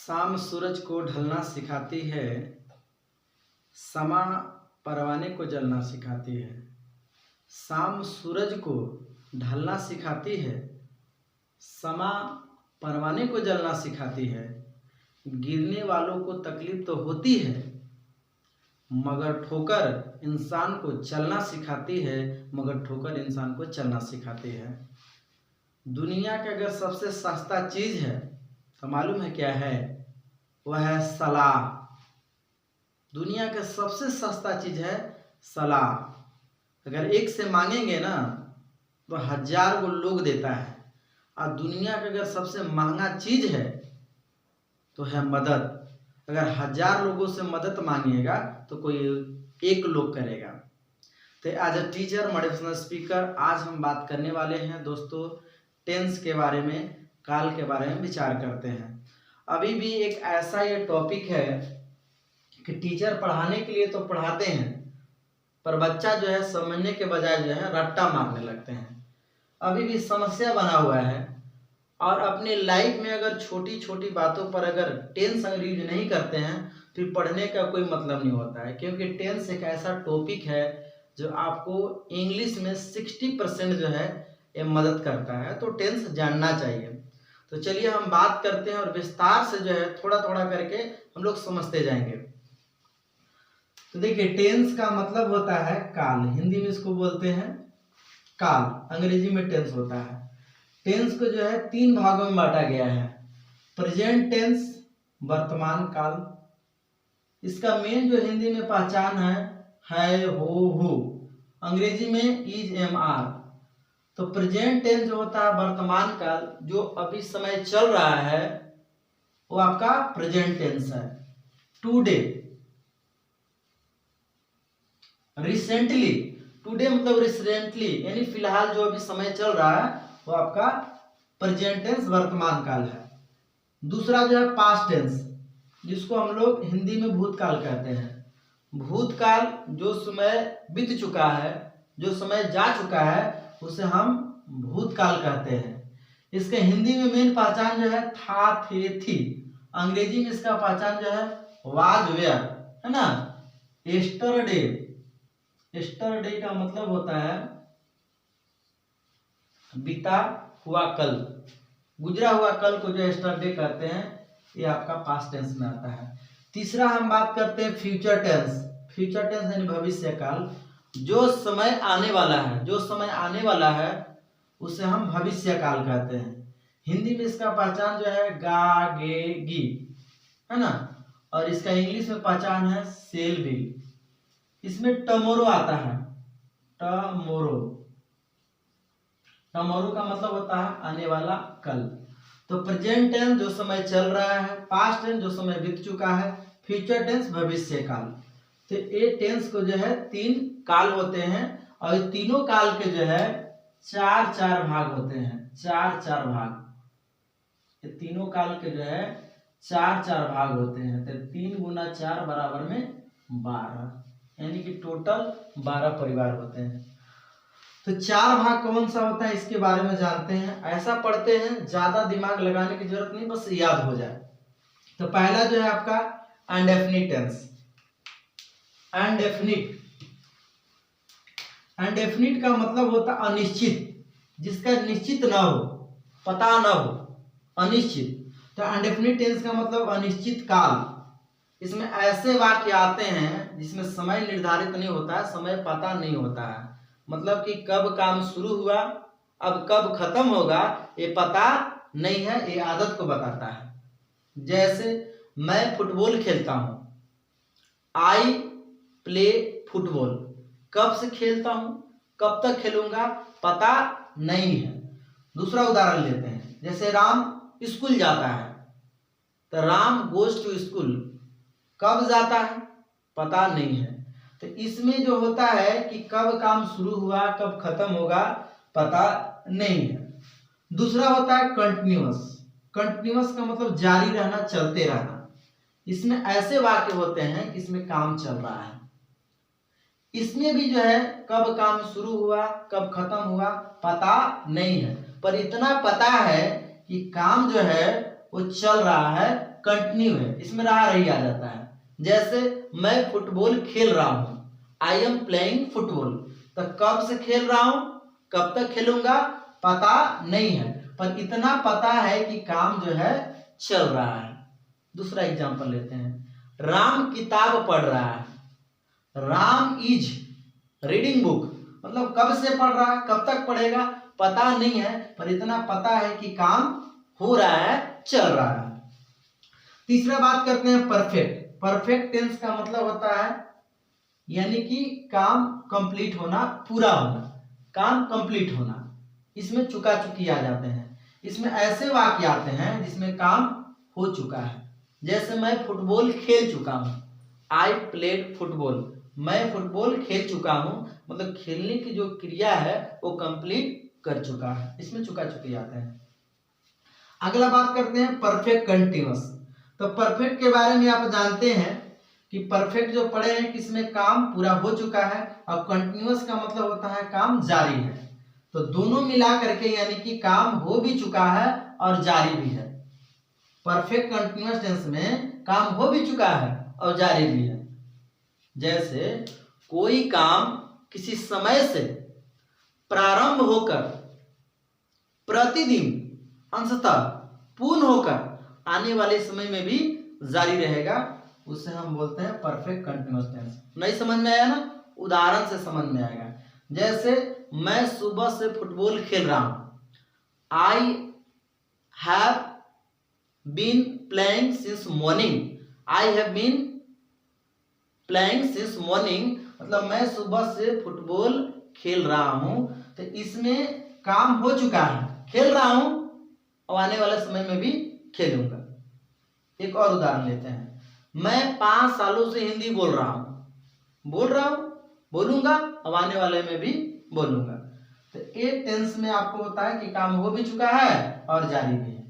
शाम सूरज को ढलना सिखाती है, समा परवाने को जलना सिखाती है। शाम सूरज को ढलना सिखाती है, समा परवाने को जलना सिखाती है। गिरने वालों को तकलीफ तो होती है, मगर ठोकर इंसान को चलना सिखाती है, मगर ठोकर इंसान को चलना सिखाती है। दुनिया का अगर सबसे सस्ता चीज़ है तो मालूम है क्या है? वह है सलाह। दुनिया का सबसे सस्ता चीज़ है सलाह। अगर एक से मांगेंगे ना तो 1000 को लोग देता है। और दुनिया का अगर सबसे महंगा चीज़ है तो है मदद। अगर 1000 लोगों से मदद मांगिएगा तो कोई एक लोग करेगा। तो as a teacher motivational speaker आज हम बात करने वाले हैं दोस्तों टेंस के बारे में, काल के बारे में विचार करते हैं। अभी भी एक ऐसा ये टॉपिक है कि टीचर पढ़ाने के लिए तो पढ़ाते हैं, पर बच्चा जो है समझने के बजाय जो है रट्टा मारने लगते हैं। अभी भी समस्या बना हुआ है। और अपने लाइफ में अगर छोटी छोटी बातों पर अगर टेंस अगर यूज नहीं करते हैं फिर पढ़ने का कोई मतलब नहीं होता है, क्योंकि टेंस एक ऐसा टॉपिक है जो आपको इंग्लिश में 60% जो है ये मदद करता है। तो टेंस जानना चाहिए। तो चलिए हम बात करते हैं और विस्तार से जो है थोड़ा थोड़ा करके हम लोग समझते जाएंगे। तो देखिए टेंस का मतलब होता है काल। हिंदी में इसको बोलते हैं काल, अंग्रेजी में टेंस होता है। टेंस को जो है 3 भागों में बांटा गया है। प्रेजेंट टेंस वर्तमान काल। इसका मेन जो हिंदी में पहचान है हो। अंग्रेजी में इज एम आर। तो प्रेजेंट टेंस जो होता है वर्तमान काल, जो अभी समय चल रहा है वो आपका प्रेजेंट टेंस है। Today, recently. टुडे मतलब रिसेंटली, यानी फिलहाल जो अभी समय चल रहा है वो आपका प्रेजेंट टेंस वर्तमान काल है। दूसरा जो है पास्ट टेंस, जिसको हम लोग हिंदी में भूतकाल कहते हैं। भूतकाल जो समय बीत चुका है, जो समय जा चुका है, उसे हम भूतकाल कहते हैं। इसके हिंदी में मेन पहचान जो है था, थे, थी। अंग्रेजी में इसका पहचान जो है वाज, वेयर, है ना। यस्टरडे, यस्टरडे का मतलब होता है बीता हुआ कल, गुजरा हुआ कल को जो यस्टरडे कहते हैं। ये आपका पास्ट टेंस में आता है। तीसरा हम बात करते हैं फ्यूचर टेंस। फ्यूचर टेंस यानी भविष्य काल। जो समय आने वाला है, जो समय आने वाला है उसे हम भविष्य काल कहते हैं। हिंदी में इसका पहचान जो है गा, गे, गी, है ना। और इसका इंग्लिश में पहचान है सेल बी। इसमें टमोरो आता है, टमोरो। टमोरो का मतलब होता है आने वाला कल। तो प्रेजेंट टेंस जो समय चल रहा है, पास्ट टेंस जो समय बीत चुका है, फ्यूचर टेंस भविष्य काल। तो ये टेंस को जो है 3 काल होते हैं और ये तीनों काल के जो है 4 भाग होते हैं। 4 भाग, ये तीनों काल के जो है 4 भाग होते हैं। तो 3 गुना 4 बराबर में 12, यानी कि टोटल 12 परिवार होते हैं। तो 4 भाग कौन सा होता है इसके बारे में जानते हैं। ऐसा पढ़ते हैं, ज्यादा दिमाग लगाने की जरूरत नहीं, बस याद हो जाए। तो पहला जो है आपका अनडेफिनिट टेंस। अनडेफिनिट, अनडेफिनिट का मतलब होता है अनिश्चित, जिसका निश्चित ना हो, पता ना हो, अनिश्चित। तो अनडेफिनिट टेंस का मतलब अनिश्चित काल। इसमें ऐसे वाक्य आते हैं जिसमें समय निर्धारित नहीं होता है, समय पता नहीं होता है। मतलब कि कब काम शुरू हुआ, अब कब खत्म होगा ये पता नहीं है, ये आदत को बताता है। जैसे मैं फुटबॉल खेलता हूं, आई प्ले फुटबॉल। कब से खेलता हूं, कब तक खेलूंगा पता नहीं है। दूसरा उदाहरण लेते हैं, जैसे राम स्कूल जाता है, तो राम गोज टू स्कूल। कब जाता है पता नहीं है। तो इसमें जो होता है कि कब काम शुरू हुआ, कब खत्म होगा पता नहीं है। दूसरा होता है कंटिन्यूअस। कंटिन्यूअस का मतलब जारी रहना, चलते रहना। इसमें ऐसे वाक्य होते हैं कि इसमें काम चल रहा है। इसमें भी जो है कब काम शुरू हुआ, कब खत्म हुआ पता नहीं है, पर इतना पता है कि काम जो है वो चल रहा है, कंटिन्यू है, इसमें रहा रही आ जाता है। जैसे मैं फुटबॉल खेल रहा हूं, आई एम प्लेइंग फुटबॉल, तो कब से खेल रहा हूं, कब तक खेलूंगा पता नहीं है, पर इतना पता है कि काम जो है चल रहा है। दूसरा एग्जांपल लेते हैं, राम किताब पढ़ रहा है, राम इज रीडिंग बुक, मतलब कब से पढ़ रहा है, कब तक पढ़ेगा पता नहीं है, पर इतना पता है कि काम हो रहा है, चल रहा है। तीसरा बात करते हैं परफेक्ट। परफेक्ट टेंस का मतलब होता है यानी कि काम कंप्लीट होना, पूरा होना, काम कंप्लीट होना। इसमें चुका चुकी आ जाते हैं। इसमें ऐसे वाक्य आते हैं जिसमें काम हो चुका है। जैसे मैं फुटबॉल खेल चुका हूं, आई प्लेड फुटबॉल, मैं फुटबॉल खेल चुका हूं, मतलब खेलने की जो क्रिया है वो कंप्लीट कर चुका है। इसमें चुका चुकी आते हैं। अगला बात करते हैं परफेक्ट कंटिन्यूअस। तो परफेक्ट के बारे में आप जानते हैं कि परफेक्ट जो पढ़े हैं कि इसमें काम पूरा हो चुका है, और कंटिन्यूअस का मतलब होता है काम जारी है। तो दोनों मिला करके यानी कि काम हो भी चुका है और जारी भी है। परफेक्ट कंटिन्यूअस टेंस में काम हो भी चुका है और जारी भी है। जैसे कोई काम किसी समय से प्रारंभ होकर प्रतिदिन अंशतः पूर्ण होकर आने वाले समय में भी जारी रहेगा, उसे हम बोलते हैं परफेक्ट कंटिन्यूअस टेंस। नहीं समझ में आया ना, उदाहरण से समझ में आएगा। जैसे मैं सुबह से फुटबॉल खेल रहा हूं, I have been playing since morning, I have been playing since morning, मतलब मैं सुबह से फुटबॉल खेल रहा हूं, तो इसमें काम हो चुका है, खेल रहा हूं और आने वाले समय में भी खेलूंगा। एक और उदाहरण लेते हैं, मैं 5 सालों से हिंदी बोल रहा हूं, बोलूंगा और आने वाले में भी बोलूंगा। तो एक टेंस में आपको होता है कि काम हो भी चुका है और जारी भी है।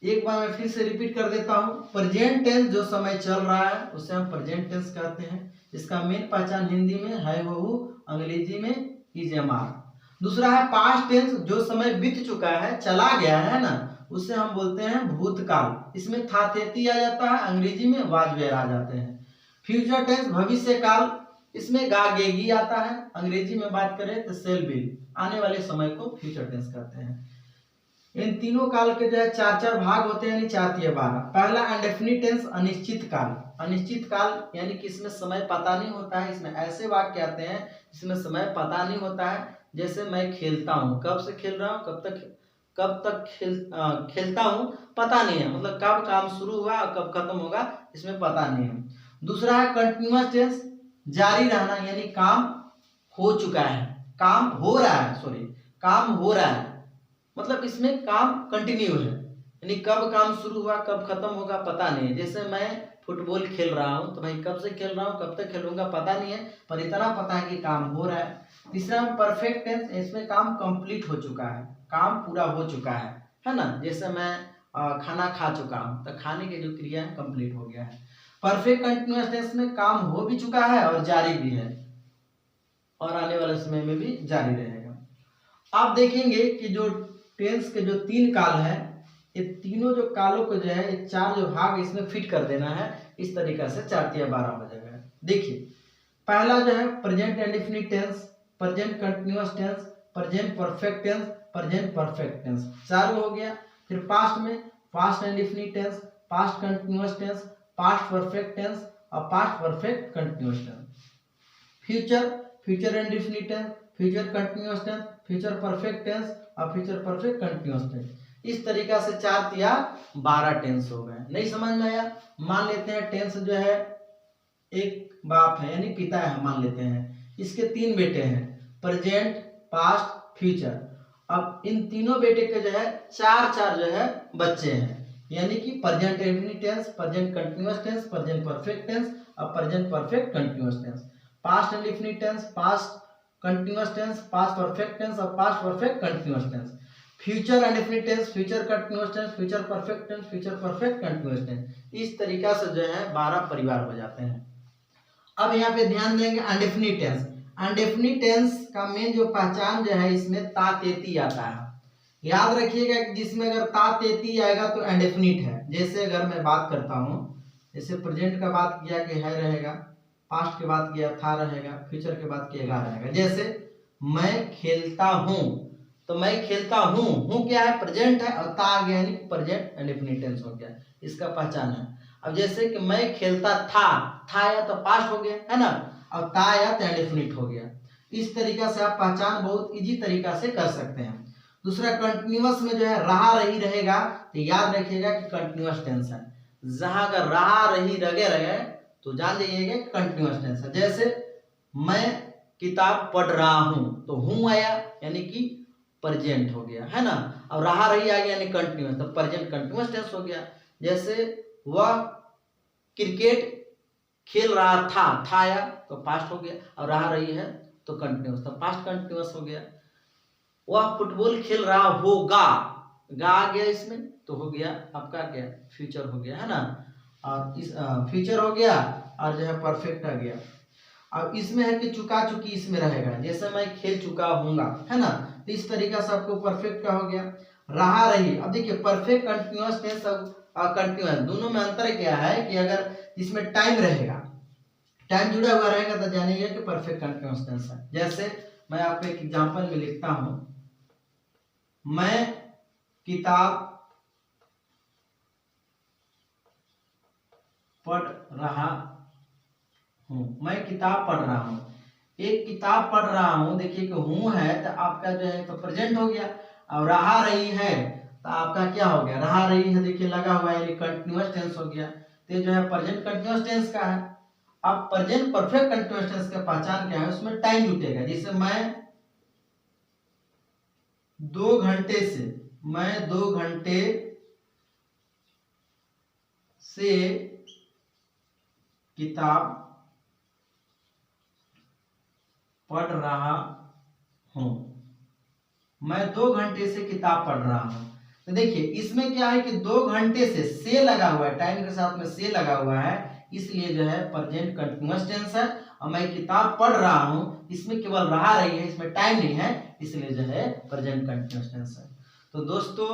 एक बार मैं फिर से रिपीट कर देता हूं, प्रेजेंट टेंस जो समय चल रहा है उसे हम प्रेजेंट टेंस कहते हैं। इसका मेन पहचान हिंदी में है वो, अंग्रेजी में इज एम आर। दूसरा है पास्ट टेंस, जो समय बीत चुका है, चला गया है ना, उसे हम बोलते हैं भूतकाल। इसमें था थेती आ जाता है, अंग्रेजी में वाज वेयर आ जाते हैं। फ्यूचर टेंस भविष्य काल, इसमें गा गेगी आता है, अंग्रेजी में बात करें तो सेल बिल, आने वाले समय को फ्यूचर टेंस कहते हैं। इन तीनों काल के जो है 4-4 भाग होते हैं, यानी 4×12। पहला इंडेफिनिट टेंस, अनिश्चित काल। अनिश्चित काल यानी कि इसमें समय पता नहीं होता है। इसमें ऐसे वाक्य आते हैं जिसमें समय पता नहीं होता है। जैसे मैं खेलता हूँ, कब से खेल रहा हूँ, कब तक खेलता हूँ पता नहीं है, मतलब कब काम शुरू हुआ और कब खत्म होगा इसमें पता नहीं है। दूसरा है कंटिन्यूअस टेंस, जारी रहना, यानी काम हो चुका है, काम हो रहा है, मतलब इसमें काम कंटिन्यू है, यानी कब काम शुरू हुआ कब खत्म होगा पता नहीं है। जैसे मैं फुटबॉल खेल रहा हूँ, तो भाई कब से खेल रहा हूँ कब तक खेलूंगा पता नहीं है, पर इतना पता है कि काम हो रहा है। तीसरा परफेक्ट टेंस, इसमें काम कंप्लीट हो चुका है, काम पूरा हो चुका है ना। जैसे मैं खाना खा चुका हूँ, तो खाने की जो क्रिया है कंप्लीट हो गया है। परफेक्ट कंटिन्यूअस टेंस में काम हो भी चुका है और जारी भी है, और आने वाले समय में भी जारी रहेगा। आप देखेंगे कि जो टेंस के जो 3 काल है, ये तीनों जो कालों को जो है, ये 4 जो भाग इसमें फिट कर देना है। इस तरीका से 4×12 हो जाएगा। देखिए पहला जो है present indefinite tense, present continuous tense, present perfect tense, present perfect tense, 4 हो गया। फिर पास्ट में past indefinite tense, past continuous tense, past perfect tense और past perfect continuous tense. Future indefinite tense, future continuous tense, future perfect tense और future perfect continuous tense. इस तरीका से 4×12 tense हो गए। नहीं समझ में आया? मान लेते हैं टेंस जो है एक बाप है यानी पिता है, मान लेते हैं इसके 3 बेटे हैं, प्रेजेंट, पास्ट, फ्यूचर। अब इन तीनों बेटे के जो है 4 जो है बच्चे हैं, यानी कि present indefinite tense, present continuous tense, present perfect tense और present perfect continuous tense. Past indefinite tense, past continuous tense, past perfect tense और past perfect continuous tense. Future indefinite tense, future continuous tense, future perfect tense, future perfect continuous tense. इस तरीका से जो है 12 परिवार हो जाते हैं। अब यहाँ पे ध्यान देंगे अनडेफिनिट टेंस। अनडेफिनिट टेंस का मेन जो पहचान जो है, इसमें ता तेती आता है। याद रखिएगा कि जिसमें अगर ता तेती आएगा तो इंडेफिनिट है। जैसे अगर मैं बात करता हूँ, जैसे प्रेजेंट का बात किया कि है रहेगा, पास्ट के बात किया था रहेगा, फ्यूचर के बात किया रहेगा। जैसे मैं खेलता हूँ, तो मैं खेलता हूँ क्या है, प्रेजेंट है, और ता आ गया यानी प्रेजेंट इंडेफिनिट टेंस हो गया, इसका पहचान है। अब जैसे कि मैं खेलता था आया तो पास्ट हो गया है ना, और ता आया तो इंडेफिनिट हो गया। इस तरीका से आप पहचान बहुत इजी तरीका से कर सकते हैं। दूसरा कंटिन्यूअस में जो है रहा रही रहेगा, तो याद रखिएगा कि कंटिन्यूअस टेंस है। जहां अगर रहा रही रगे रहे तो जान जाइएगा कंटिन्यूअस टेंस है। जैसे मैं किताब पढ़ रहा हूं, तो हूं आया यानी कि प्रेजेंट हो गया है ना, और रहा रही आ गया यानी कंटिन्यूअस, तो प्रेजेंट कंटिन्यूअस टेंस हो गया। जैसे वह क्रिकेट खेल रहा था आया तो पास्ट हो गया, और रहा रही है तो कंटिन्यूअस, तो पास्ट कंटिन्यूअस हो गया। वह फुटबॉल खेल रहा होगा, गा आ गया इसमें तो हो गया आपका क्या, फ्यूचर हो गया है ना, और इस फ्यूचर हो गया, और जो है परफेक्ट आ गया। अब इसमें है कि चुका चुकी इसमें रहेगा, जैसे मैं खेल चुका हूँगा है ना, तो इस तरीका से आपको परफेक्ट का हो गया। रहा रही, अब देखिए परफेक्ट कंटिन्यूअस टेंस और कंटिन्यूअस दोनों में अंतर क्या है कि अगर इसमें टाइम रहेगा, टाइम जुड़ा हुआ रहेगा तो जानिए कि परफेक्ट कंटिन्यूअस टेंस है। जैसे मैं आपको एक एग्जांपल में लिखता हूं, मैं किताब पढ़ रहा हूं, मैं किताब पढ़ रहा हूं, एक किताब पढ़ रहा हूं, देखिए कि हूं है तो आपका जो है तो प्रेजेंट हो गया, और रहा रही है तो आपका क्या हो गया, रहा रही है देखिए लगा हुआ है यानी कंटिन्यूअस टेंस हो गया, तो जो है प्रेजेंट कंटिन्यूअस टेंस का है। अब प्रेजेंट परफेक्ट कंटिन्यूअस टेंस का पहचान क्या है, उसमें टाइम जुटेगा। जैसे मैं 2 घंटे से, मैं 2 घंटे से किताब पढ़ रहा हूं, मैं 2 घंटे से किताब पढ़ रहा हूं। तो देखिए इसमें क्या है कि 2 घंटे से लगा हुआ है, टाइम के साथ में से लगा हुआ है, इसलिए जो है प्रेजेंट कंटिन्यूअस टेंस है। और मैं किताब पढ़ रहा हूं, इसमें केवल रहा रही है, इसमें टाइम नहीं है, इसलिए जो है प्रेजेंट कंटिन्यूअस टेंस है। तो दोस्तों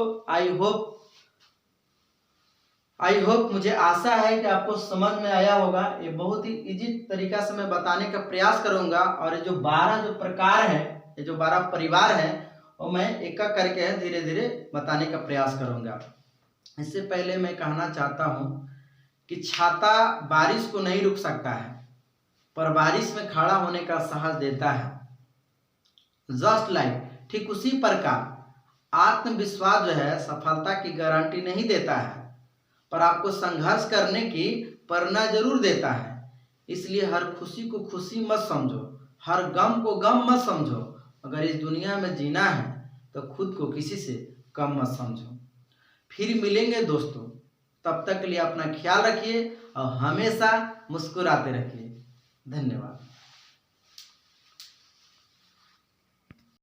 आई होप मुझे आशा है कि आपको समझ में आया होगा। ये बहुत ही इजी तरीका से मैं बताने का प्रयास करूंगा, और ये जो 12 जो प्रकार है, ये जो 12 परिवार है, वो मैं एक एक करके है धीरे धीरे बताने का प्रयास करूंगा। इससे पहले मैं कहना चाहता हूं कि छाता बारिश को नहीं रुक सकता है, पर बारिश में खड़ा होने का साहस देता है। जस्ट लाइक, ठीक उसी प्रकार आत्मविश्वास जो है सफलता की गारंटी नहीं देता है, पर आपको संघर्ष करने की प्रेरणा जरूर देता है। इसलिए हर खुशी को खुशी मत समझो, हर गम को गम मत समझो। अगर इस दुनिया में जीना है तो खुद को किसी से कम मत समझो। फिर मिलेंगे दोस्तों, तब तक के लिए अपना ख्याल रखिए और हमेशा मुस्कुराते रहिए। धन्यवाद।